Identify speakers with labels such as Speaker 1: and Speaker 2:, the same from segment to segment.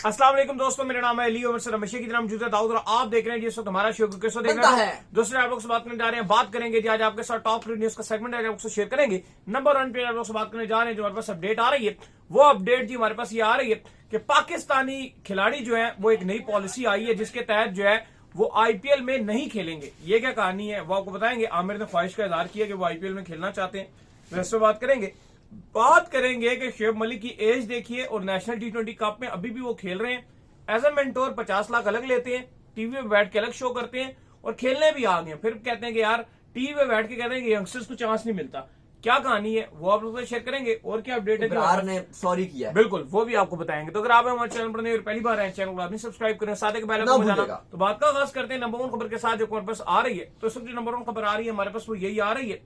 Speaker 1: अस्सलाम वालेकुम दोस्तों, मेरा नाम है अली और हमेशा की तरह मौजूद है दाऊद और आप देख रहे हैं जिस वक्त हमारा शो किस देख रहे हैं दोस्तों। आप लोग से बात करने जा रहे हैं, बात करेंगे जी आज आपके साथ टॉप न्यूज का सेगमेंट है, आपको शेयर करेंगे। नंबर 1 पे आप लोग से बात करने जा रहे हैं, जो हमारे पास अपडेट आ रही है वो अपडेट जी हमारे पास ये आ रही है कि पाकिस्तानी खिलाड़ी जो है वो एक नई पॉलिसी आई है जिसके तहत जो है वो आईपीएल में नहीं खेलेंगे। ये क्या कहानी है वो आपको बताएंगे। आमिर ने ख्वाहिश का इजहार किया कि वो आईपीएल में खेलना चाहते हैं, वैसे बात करेंगे कि शुएब मलिक की एज देखिए और नेशनल T20 कप में अभी भी वो खेल रहे हैं। एज ए मेंटोर 50 लाख अलग लेते हैं, टीवी पे बैठ के अलग शो करते हैं और खेलने भी आ गए। फिर कहते हैं कि यार टीवी पे बैठ के कहते हैं कि यंगस्टर्स को चांस नहीं मिलता। क्या कहानी है वो आप लोगों से शेयर करेंगे और क्या अपडेट है
Speaker 2: इब्रार ने सॉरी किया है,
Speaker 1: बिल्कुल वो भी आपको बताएंगे। तो अगर आप हमारे चैनल पर नए और पहली बार आए चैनल को आपने सब्सक्राइब करें, साथ ही बेल आइकन को बजाना। तो बात का आगाज करते हैं नंबर 1 खबर के साथ जो हमारे पास आ रही है। तो सब जो नंबर 1 खबर आ रही है हमारे पास वो यही आ रही है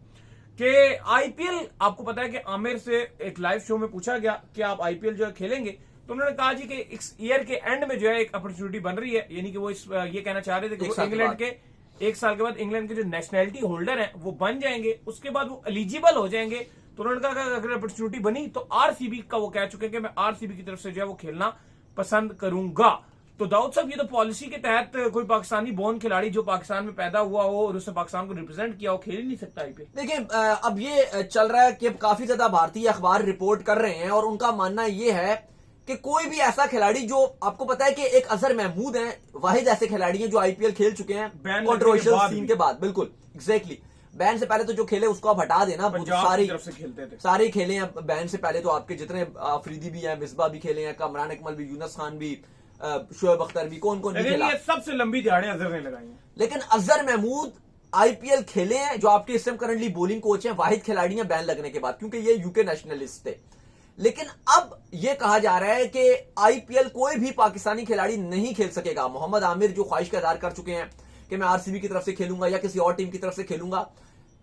Speaker 1: कि आईपीएल, आपको पता है कि आमिर से एक लाइव शो में पूछा गया कि आप आईपीएल जो है खेलेंगे, तो उन्होंने कहा जी कि इस ईयर के एंड में जो है एक अपॉर्चुनिटी बन रही है, यानी कि वो ये कहना चाह रहे थे कि वो इंग्लैंड के 1 साल के बाद इंग्लैंड के जो नेशनैलिटी होल्डर हैं वो बन जाएंगे, उसके बाद वो एलिजिबल हो जाएंगे। तो उन्होंने कहा कि अगर अपॉर्चुनिटी बनी तो आरसीबी का वो कह चुके हैं कि मैं आरसीबी की तरफ से जो है वो खेलना पसंद करूंगा। तो दाऊद साहब, ये तो पॉलिसी के तहत कोई पाकिस्तानी बोर्न खिलाड़ी जो पाकिस्तान में पैदा हुआ हो और उसने पाकिस्तान को रिप्रेजेंट किया हो खेल ही नहीं सकता आईपीएल।
Speaker 2: देखिए अब ये चल रहा है कि काफी ज्यादा भारतीय अखबार रिपोर्ट कर रहे हैं और उनका मानना ये है कि कोई भी ऐसा खिलाड़ी जो, आपको पता है कि एक अजहर महमूद हैं, वाहिद ऐसे खिलाड़ी हैं जो आईपीएल खेल चुके हैं कंट्रोवर्शियल सीन के बाद। बिल्कुल एग्जैक्टली, बैन से पहले तो जो खेले उसको आप हटा देना, सारे खेले हैं बैन से पहले। तो आपके जितने अफरीदी भी हैं, मिसबा भी खेले हैं, कमरान अकमल भी, यूनस खान भी, शोएब अख्तर भी, कौन कौन भी खेला।
Speaker 1: सबसे लंबी दिहाड़े अजहर ने लगाई हैं।
Speaker 2: लेकिन अजहर महमूद आईपीएल खेले हैं, जो आपके इस टाइम करंटली बॉलिंग कोच हैं, वाहिद खिलाड़ी हैं बैन लगने के बाद, क्योंकि ये यूके नेशनलिस्ट थे। लेकिन अब यह कहा जा रहा है कि आईपीएल कोई भी पाकिस्तानी खिलाड़ी नहीं खेल सकेगा। मोहम्मद आमिर जो ख्वाहिश का इजहार कर चुके हैं कि मैं आरसीबी की तरफ से खेलूंगा या किसी और टीम की तरफ से खेलूंगा,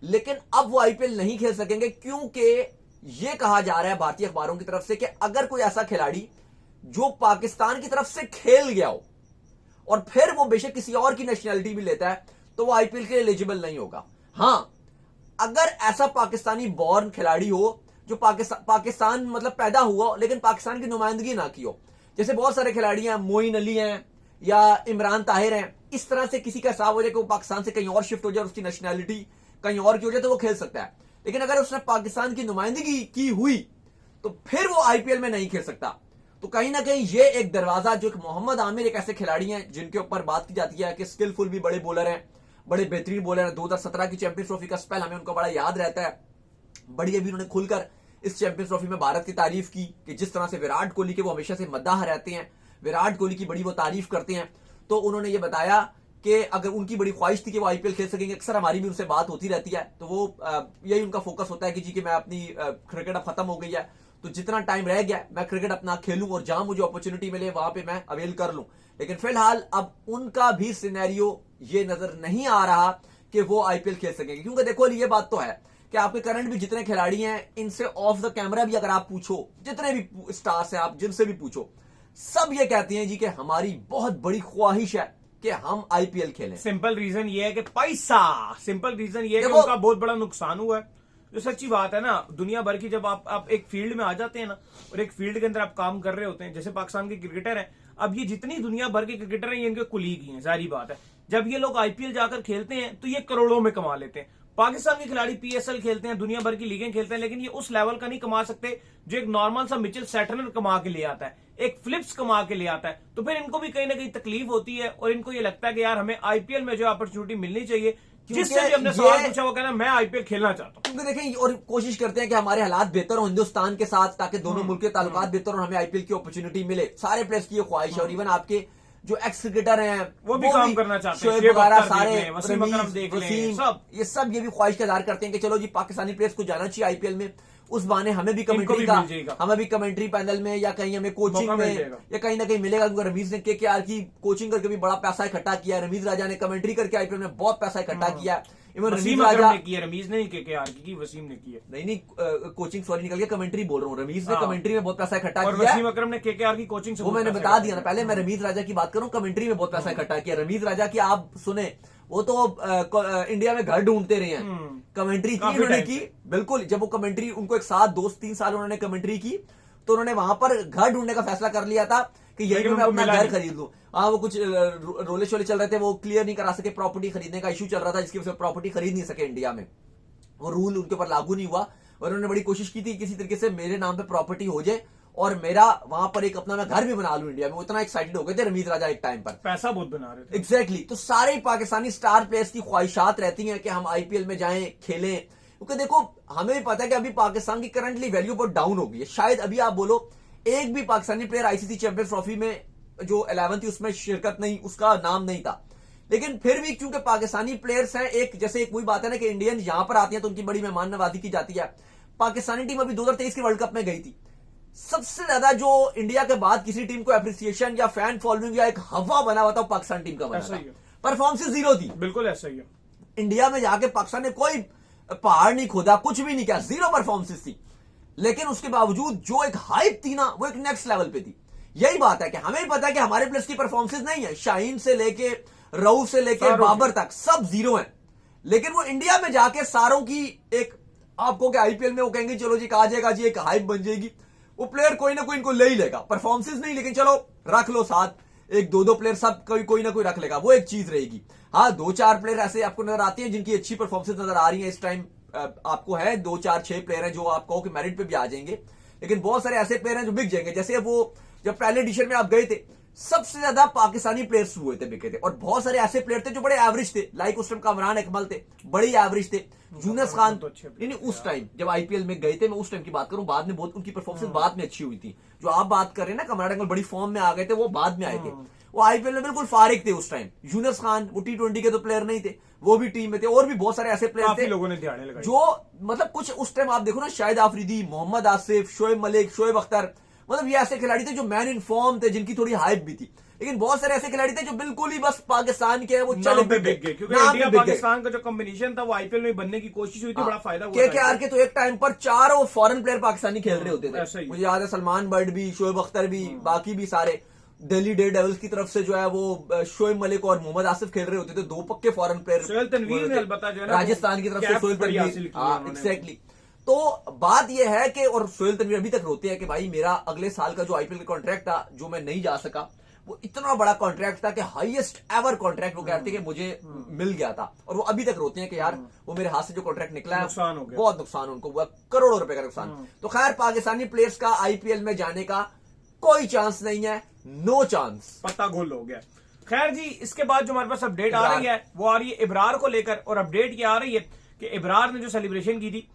Speaker 2: लेकिन अब वो आईपीएल नहीं खेल सकेंगे, क्योंकि यह कहा जा रहा है भारतीय अखबारों की तरफ से कि अगर कोई ऐसा खिलाड़ी जो पाकिस्तान की तरफ से खेल गया हो और फिर वो बेशक किसी और की नेशनैलिटी भी लेता है तो वो आईपीएल के लिए एलिजिबल नहीं होगा। हां, अगर ऐसा पाकिस्तानी बॉर्न खिलाड़ी हो जो पाकिस्तान मतलब पैदा हुआ लेकिन पाकिस्तान की नुमाइंदगी ना की हो, जैसे बहुत सारे खिलाड़ी हैं, मोइन अली हैं या इमरान ताहिर हैं, इस तरह से किसी का हिसाब हो जाए कि वो पाकिस्तान से कहीं और शिफ्ट हो जाए, उसकी नेशनैलिटी कहीं और की हो जाए तो वो खेल सकता है। लेकिन अगर उसने पाकिस्तान की नुमाइंदगी की हुई तो फिर वो आईपीएल में नहीं खेल सकता। तो कहीं ना कहीं ये एक दरवाजा, जो मोहम्मद आमिर एक ऐसे खिलाड़ी हैं जिनके ऊपर बात की जाती है कि स्किलफुल भी बड़े बॉलर हैं, बड़े बेहतरीन बॉलर हैं। 2017 की चैंपियंस ट्रॉफी का स्पेल हमें उनका बड़ा याद रहता है। बड़ी अभी उन्होंने खुलकर इस चैंपियंस ट्रॉफी में भारत की तारीफ की कि जिस तरह से विराट कोहली के वो हमेशा से मद्दाह रहते हैं, विराट कोहली की बड़ी वो तारीफ करते हैं। तो उन्होंने ये बताया कि अगर उनकी बड़ी ख्वाहिश थी कि वो आईपीएल खेल सकेंगे, अक्सर हमारी भी उनसे बात होती रहती है, तो वो यही उनका फोकस होता है कि जी कि मैं अपनी क्रिकेट अब खत्म हो गई है तो जितना टाइम रह गया मैं क्रिकेट अपना खेलूं और जहां मुझे अपॉर्चुनिटी मिले वहां पे मैं अवेल कर लूं। लेकिन फिलहाल अब उनका भी सिनेरियो ये नजर नहीं आ रहा कि वो आईपीएल खेल सकेंगे, क्योंकि देखो ये बात तो है कि आपके करंट भी जितने खिलाड़ी हैं, इनसे ऑफ द कैमरा भी अगर आप पूछो, जितने भी स्टार्स हैं आप जिनसे भी पूछो, सब ये कहते हैं जी कि हमारी बहुत बड़ी ख्वाहिश है कि हम आईपीएल खेलें।
Speaker 1: सिंपल रीजन ये है कि पैसा, सिंपल रीजन ये है कि उनका बहुत बड़ा नुकसान हुआ है। जो सच्ची बात है ना, दुनिया भर की जब आप एक फील्ड में आ जाते हैं ना और एक फील्ड के अंदर आप काम कर रहे होते हैं, जैसे पाकिस्तान के क्रिकेटर हैं, अब ये जितनी दुनिया भर के क्रिकेटर हैं ये इनके कुलीग ही हैं, जाहिर बात है। जब ये लोग आईपीएल जाकर खेलते हैं तो ये करोड़ों में कमा लेते हैं। पाकिस्तान के खिलाड़ी पीएसएल खेलते हैं, दुनिया भर की लीगें खेलते हैं, लेकिन ये उस लेवल का नहीं कमा सकते जो एक नॉर्मल सा मिचेल सैटनर कमा के ले आता है, एक फिलिप्स कमा के ले आता है। तो फिर इनको भी कहीं ना कहीं तकलीफ होती है और इनको ये लगता है कि यार हमें आईपीएल में जो अपॉर्चुनिटी मिलनी चाहिए। जिससे भी हमने सवाल पूछा वो कहना मैं आईपीएल खेलना चाहता हूं,
Speaker 2: क्योंकि देखें और कोशिश करते हैं कि हमारे हालात बेहतर हो हिंदुस्तान के साथ, ताकि दोनों मुल्क के ताल्लुकात बेहतर हो और हमें आईपीएल की अपॉर्चुनिटी मिले। सारे प्लेयर्स की ये ख्वाहिश है और इवन आपके जो एक्स क्रिकेटर हैं वो भी काम करना चाहते हैं, शोएब वगैरह सारे, वसीम, ये सब ये भी ख्वाहिश का इजहार करते हैं कि चलो जी पाकिस्तानी प्लेयर्स को जाना चाहिए आईपीएल में, उस बहाने हमें भी कमेंट्री का, हमें भी कमेंट्री पैनल में या कहीं हमें कोचिंग में या कहीं ना कहीं मिलेगा। क्योंकि रमीज ने केकेआर की कोचिंग करके भी बड़ा पैसा इकट्ठा किया, रमीज राजा ने कमेंट्री करके आईपीएल में बहुत पैसा इकट्ठा किया।
Speaker 1: इवन रमीज राजा ने किया, रमीज ने केकेआर की, वसीम ने किया,
Speaker 2: नहीं कोचिंग सॉरी निकल गया, कमेंट्री बोल रहा हूँ। रमीज ने कमेंट्री में बहुत पैसा इकट्ठा किया,
Speaker 1: वसीम अकरम ने केकेआर की कोचिंग से,
Speaker 2: वो मैंने बता दिया ना पहले। मैं रमीज राजा की बात करूं, कमेंट्री में बहुत पैसा इकट्ठा किया। रमीज राजा की आप सुने, वो तो इंडिया में घर ढूंढते रहे हैं, कमेंट्री की उन्होंने की। बिल्कुल, जब वो कमेंट्री उनको एक साथ 2-3 साल उन्होंने कमेंट्री की तो उन्होंने वहां पर घर ढूंढने का फैसला कर लिया था कि यही
Speaker 1: लेकिन
Speaker 2: मैं
Speaker 1: उनको
Speaker 2: अपना
Speaker 1: मिला
Speaker 2: घर
Speaker 1: नहीं।
Speaker 2: खरीद लूं। हाँ, वो कुछ रोले शोले चल रहे थे, वो क्लियर नहीं करा सके, प्रॉपर्टी खरीदने का इशू चल रहा था जिसकी वजह से प्रॉपर्टी खरीद नहीं सके इंडिया में, वो रूल उनके ऊपर लागू नहीं हुआ। और उन्होंने बड़ी कोशिश की थी किसी तरीके से मेरे नाम पे प्रॉपर्टी हो जाए और मेरा वहां पर एक अपना मैं घर भी बना लूं इंडिया में। वो इतना एक्साइटेड हो गए थे रमीज राजा एक टाइम पर।
Speaker 1: पैसा बहुत बना रहे थे।
Speaker 2: एग्जैक्टली तो सारे ही पाकिस्तानी स्टार प्लेयर्स की ख्वाहिशात रहती हैं कि हम आईपीएल में जाएं, खेलें, क्योंकि देखो हमें भी पता है कि अभी पाकिस्तान की करंटली वैल्यू बहुत डाउन हो गई है। शायद अभी आप बोलो एक भी Pakistani player ICC champions trophy में जो 11 थी उसमें शिरकत नहीं, उसका नाम नहीं था, लेकिन फिर भी क्योंकि पाकिस्तानी प्लेयर्स हैं, एक जैसे एक वही बात है ना कि इंडियन यहां पर आती हैं तो उनकी बड़ी मेहमान नवाजी की जाती है। पाकिस्तानी टीम अभी 2023 के वर्ल्ड कप में गई थी, सबसे ज्यादा जो इंडिया के बाद किसी टीम को एप्रिसिएशन या फैन फॉलोइंग या एक हवा बना हुआ था पाकिस्तान टीम का बना
Speaker 1: ऐसा
Speaker 2: था।
Speaker 1: ही है।
Speaker 2: परफॉर्मेंस जीरो थी।
Speaker 1: बिल्कुल ऐसा ही है।
Speaker 2: इंडिया में जाके पाकिस्तान ने कोई पहाड़ नहीं खोदा, कुछ भी नहीं किया, जीरो परफॉर्मेंस थी, लेकिन उसके बावजूद जो एक हाइप थी ना वो एक नेक्स्ट लेवल पे थी। यही बात है कि हमें भी पता है कि हमारे प्लेयर्स की परफॉर्मेंस नहीं है, शाहीन से लेके रऊफ से लेके बाबर तक सब जीरो हैं, लेकिन वो इंडिया में जाके सारों की एक आपको कि आईपीएल में वो कहेंगे चलो जी आ जाएगा जी, एक हाइप बन जाएगी, वो प्लेयर कोई ना कोई इनको ले ही लेगा। परफॉर्मेंस नहीं, लेकिन चलो रख लो साथ, एक दो प्लेयर सब कोई ना कोई रख लेगा, वो एक चीज रहेगी। हाँ, 2-4 प्लेयर ऐसे आपको नजर आते हैं जिनकी अच्छी परफॉर्मेंस नजर आ रही है इस टाइम, आपको है 2-4-6 प्लेयर हैं जो आप कहो कि मेरिट पे भी आ जाएंगे, लेकिन बहुत सारे ऐसे प्लेयर हैं जो बिक जाएंगे। जैसे वो जब पहले एडिशन में आप गए थे सबसे ज्यादा पाकिस्तानी प्लेयर्स हुए थे, बिके थे, और बहुत सारे ऐसे प्लेयर थे जो बड़े एवरेज थे, लाइक उस टाइम कामरान अकमल थे, बड़े एवरेज थे, यूनुस खान
Speaker 1: तो अच्छे
Speaker 2: नहीं उस टाइम जब आईपीएल में गए थे, मैं उस टाइम की बात करूं, बाद में बहुत उनकी परफॉर्मेंस बाद में अच्छी हुई थी। जो आप बात कर रहे हैं ना कामरान अकमल बड़ी फॉर्म में आ गए थे, वो बाद में आए थे, वो आईपीएल में बिल्कुल फारिग थे उस टाइम। यूनुस खान वो T20 के तो प्लेयर नहीं थे, वो भी टीम में थे, और भी बहुत सारे ऐसे प्लेयर
Speaker 1: काफी
Speaker 2: थे
Speaker 1: लोगों ने ध्यान लगाई।
Speaker 2: जो मतलब कुछ उस टाइम आप देखो ना, शाहिद आफरीदी, मोहम्मद आसिफ, शोएब मलिक, शोएब अख्तर, मतलब ये ऐसे खिलाड़ी थे जो मैन इन फॉर्म थे, जिनकी थोड़ी हाइप भी थी। लेकिन बहुत सारे ऐसे खिलाड़ी थे जो बिल्कुल ही बस पाकिस्तान के हैं, वो चले
Speaker 1: नाम पे बिक गए, क्योंकि
Speaker 2: नाम
Speaker 1: इंडिया
Speaker 2: पे बिक गए।
Speaker 1: पाकिस्तान का जो कॉम्बिनेशन था वो आईपीएल में बनने की कोशिश हुई थी, बड़ा फायदा हुआ
Speaker 2: केकेआर के तो एक टाइम पर चारों फॉरेन प्लेयर पाकिस्तानी खेल रहे होते
Speaker 1: ऐसा
Speaker 2: थे,
Speaker 1: ही।
Speaker 2: मुझे याद है सलमान बर्ड भी, शोएब अख्तर भी, बाकी भी सारे। दिल्ली डेयर डेविल्स की तरफ से जो है वो शोएब मलिक और मोहम्मद आसिफ खेल रहे होते थे, दो पक्के फॉरेन प्लेयर।
Speaker 1: सोहेल तनवीर ने अलबत्ता जो है ना
Speaker 2: राजस्थान की तरफ से सोहेल तनवीर, एग्जैक्टली। तो बात यह है कि और सोहेल तनवीर अभी तक रोते हैं कि भाई मेरा अगले साल का जो आईपीएल का कॉन्ट्रैक्ट था जो मैं नहीं जा सका, वो इतना बड़ा कॉन्ट्रैक्ट था कि हाईएस्ट एवर कॉन्ट्रैक्ट वो कहते हैं कि मुझे मिल गया था, और वो अभी तक रोते हैं कि यार वो मेरे हाथ से जो कॉन्ट्रैक्ट निकला है
Speaker 1: नुकसान हो गया,
Speaker 2: बहुत नुकसान उनको हुआ, करोड़ों रुपए का नुकसान। तो खैर पाकिस्तानी प्लेयर्स का आईपीएल में जाने का कोई चांस नहीं है, नो चांस,
Speaker 1: पत्ता गोल हो गया। खैर जी, इसके बाद जो हमारे पास अपडेट आ रही है वो आ रही है इब्रार को लेकर, और अपडेट ये आ रही है कि इब्रार ने जो सेलिब्रेशन की थी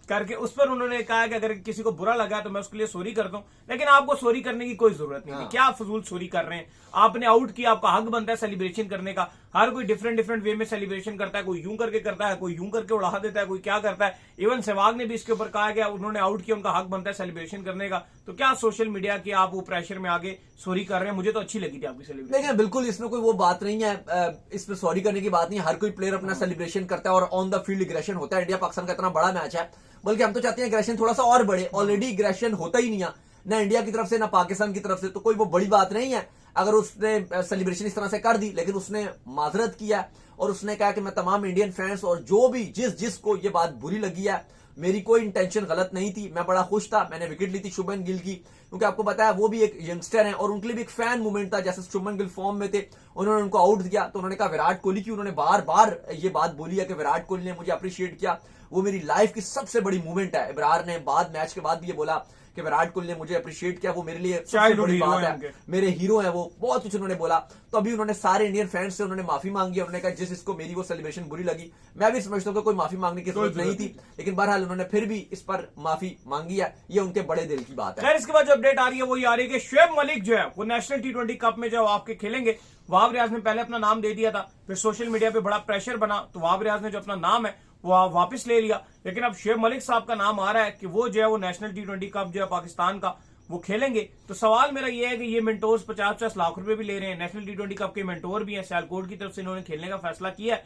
Speaker 1: करके उस पर उन्होंने कहा कि अगर किसी को बुरा लगा तो मैं उसके लिए सॉरी करता हूं, लेकिन आपको सॉरी करने की कोई जरूरत नहीं है। क्या आप फजूल सॉरी कर रहे हैं? आपने आउट किया, आपका हक बनता है सेलिब्रेशन करने का। हर कोई डिफरेंट वे में सेलिब्रेशन करता है, कोई यूं करके करता है, कोई यूं करके उड़ा देता है, कोई क्या करता है। इवन सहवाग ने भी इसके ऊपर कहा गया, उन्होंने आउट किया, उनका हक बनता है सेलिब्रेशन करने का। तो क्या सोशल मीडिया की आप वो प्रेशर में आगे सॉरी कर रहे हैं? मुझे तो अच्छी लगी थी आपकी सेलिब्रेशन।
Speaker 2: लेकिन बिल्कुल इसमें कोई वो बात नहीं है, इसमें सॉरी करने की बात नहीं है। हर कोई प्लेयर अपना सेलिब्रेशन करता है और ऑन द फील्ड एग्रेशन होता है। इंडिया पाकिस्तान का इतना बड़ा मैच है, बल्कि हम तो चाहते हैं एग्रेशन थोड़ा सा और बढ़े। ऑलरेडी एग्रेशन होता ही नहीं है ना इंडिया की तरफ से ना पाकिस्तान की तरफ से, तो कोई वो बड़ी बात नहीं है अगर उसने सेलिब्रेशन इस तरह से कर दी। लेकिन उसने माजरत किया और उसने कहा कि मैं तमाम इंडियन फैंस और जो भी जिसको ये बात बुरी लगी है, मेरी कोई इंटेंशन गलत नहीं थी, मैं बड़ा खुश था। मैंने विकेट ली थी शुभमन गिल की, क्योंकि आपको पता है वो भी एक यंगस्टर है और उनके लिए भी एक फैन मूवमेंट था। जैसे शुभमन गिल फॉर्म में थे, उन्होंने उनको आउट दिया, तो उन्होंने कहा विराट कोहली की, उन्होंने बार बार ये बात बोली है कि विराट कोहली ने मुझे अप्रिशिएट किया, वो मेरी लाइफ की सबसे बड़ी मूवमेंट है। इब्रार ने बाद मैच के बाद भी ये बोला कि विराट कोहली ने मुझे अप्रिशिएट किया, वो मेरे लिए सबसे बड़ी बात है, मेरे हीरो है वो, बहुत कुछ उन्होंने बोला। तो अभी उन्होंने सारे इंडियन फैंस से उन्होंने माफी मांगी, उन्होंने कहा जिसको मेरी वो सेलिब्रेशन बुरी लगी, मैं भी समझता हूँ कि कोई माफी मांगने की जरूरत नहीं थी, लेकिन बहरहाल उन्होंने फिर भी इस पर माफी मांगी है, ये उनके बड़े दिल की बात है।
Speaker 1: खैर इसके बाद जो अपडेट आ रही है वो ये आ रही है कि शोएब मलिक जो है वो नेशनल T20 कप में जो आपके खेलेंगे। वहाब रियाज ने पहले अपना नाम दे दिया था, फिर सोशल मीडिया पे बड़ा प्रेशर बना, तो वहाब रियाज ने जो अपना नाम है वो वापस ले लिया। लेकिन अब शोएब मलिक साहब का नाम आ रहा है कि वो जो है वो नेशनल T20 कप जो है पाकिस्तान का वो खेलेंगे। तो सवाल मेरा ये है कि ये मेंटोर्स 50-50 लाख रुपए भी ले रहे हैं, नेशनल T20 कप के मेंटोर भी हैं, सियालकोट की तरफ से इन्होंने खेलने का फैसला किया है।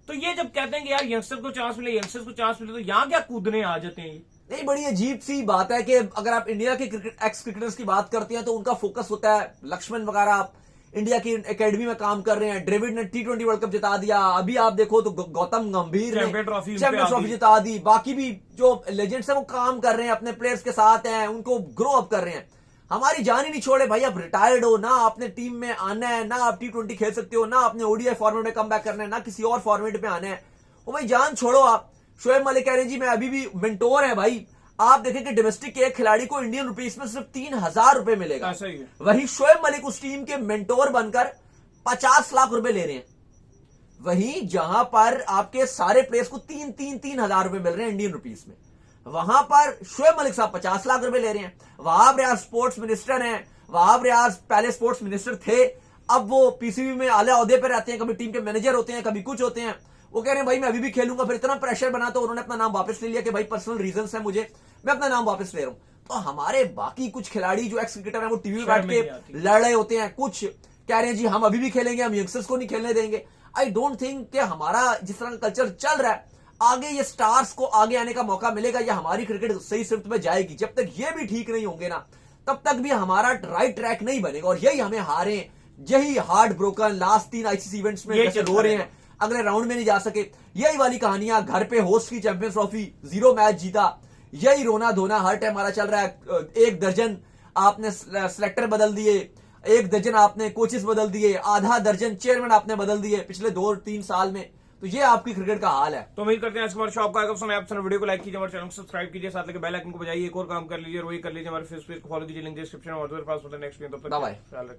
Speaker 1: तो ये जब कहते हैं कि यार यंगस्टर को चांस मिले, यंगस्टर्स को चांस मिले, तो यहाँ क्या कूदने आ जाते हैं?
Speaker 2: नहीं, बड़ी अजीब सी बात है कि अगर आप इंडिया के एक्स क्रिकेटर्स की बात करते हैं तो उनका फोकस होता है लक्ष्मण वगैरह इंडिया की एकेडमी में काम कर रहे हैं। ड्रेविड ने T20 वर्ल्ड कप जिता दिया। अभी आप देखो तो गौतम गंभीर ने
Speaker 1: चैंपियन ट्रॉफी
Speaker 2: चैंपियंस ट्रॉफी जिता दी। बाकी भी जो लेजेंड्स हैं वो काम कर रहे हैं, अपने प्लेयर्स के साथ हैं, उनको ग्रो अप कर रहे हैं। हमारी जान ही नहीं छोड़े भाई। आप रिटायर्ड हो ना, आपने टीम में आना है ना, आप T20 खेल सकते हो ना, आपने ओडीआई फॉर्मेट में कम बैक करना है ना, किसी और फॉर्मेट पे आना है। वो भाई जान छोड़ो आप। शोएब मलिक कह रहे जी मैं अभी भी मेंटोर है भाई। आप देखें कि डोमेस्टिक के एक खिलाड़ी को इंडियन रुपीस में सिर्फ 3,000 रुपए मिलेगा।
Speaker 1: ऐसा ही है।
Speaker 2: वही शोएब मलिक उस टीम के मेंटोर बनकर 50 लाख रुपए ले रहे हैं। वहीं जहां पर आपके सारे प्लेयर्स को 3,000 रुपए मिल रहे हैं इंडियन रुपीस में, वहां पर शोएब मलिक साहब 50 लाख रुपए ले रहे हैं। वहाब रियाज स्पोर्ट्स मिनिस्टर हैं। वहाब रियाज पहले स्पोर्ट्स मिनिस्टर थे, अब वो पीसीबी में आले ओहदे पर रहते हैं, कभी टीम के मैनेजर होते हैं, कभी कुछ होते हैं। वो कह रहे हैं भाई मैं अभी भी खेलूंगा। फिर इतना प्रेशर बना तो उन्होंने अपना नाम वापस ले लिया कि भाई पर्सनल रीजंस है मुझे, मैं अपना नाम वापस ले रहा हूं। तो हमारे बाकी कुछ खिलाड़ी जो एक्स क्रिकेटर हैं वो टीवी में बैठ के लड़ रहे होते हैं, कुछ कह रहे हैं जी हम अभी भी खेलेंगे, हम यंगस्टर्स को नहीं खेलने देंगे। आई डोंट थिंक कि हमारा जिस तरह का कल्चर चल रहा है, आगे ये स्टार्स को आगे आने का मौका मिलेगा या हमारी क्रिकेट सही सिफ्ट में जाएगी। जब तक ये भी ठीक नहीं होंगे ना, तब तक भी हमारा राइट ट्रैक नहीं बनेगा। और यही हमें हारे, यही heart broken last 3 ICC events में जैसे रो रहे हैं, अगले राउंड में नहीं जा सके, यही वाली कहानियां। घर पे होस्ट की चैंपियंस ट्रॉफी 0 मैच जीता, यही रोना धोना हर टाइम हमारा चल रहा है। 1 दर्जन आपने सिलेक्टर बदल दिए, 1 दर्जन आपने कोचेस बदल दिए, आधा दर्जन चेयरमैन आपने बदल दिए पिछले 2-3 साल में। तो ये आपकी क्रिकेट का हाल है।
Speaker 1: तो उम्मीद करते हैं आज हमारे शो आपको आएगा पसंद। आप वीडियो को लाइक कीजिए, हमारे चैनल को सब्सक्राइब कीजिए, साथ लेके बेल आइकन को बजाइए। एक और काम कर लीजिए, वही कर लीजिए, हमारे फेसबुक को फॉलो कीजिए, लिंक डिस्क्रिप्शन में और नेक्स्ट वीडियो। तब तक
Speaker 2: बाय।
Speaker 1: ख्याल रखिए।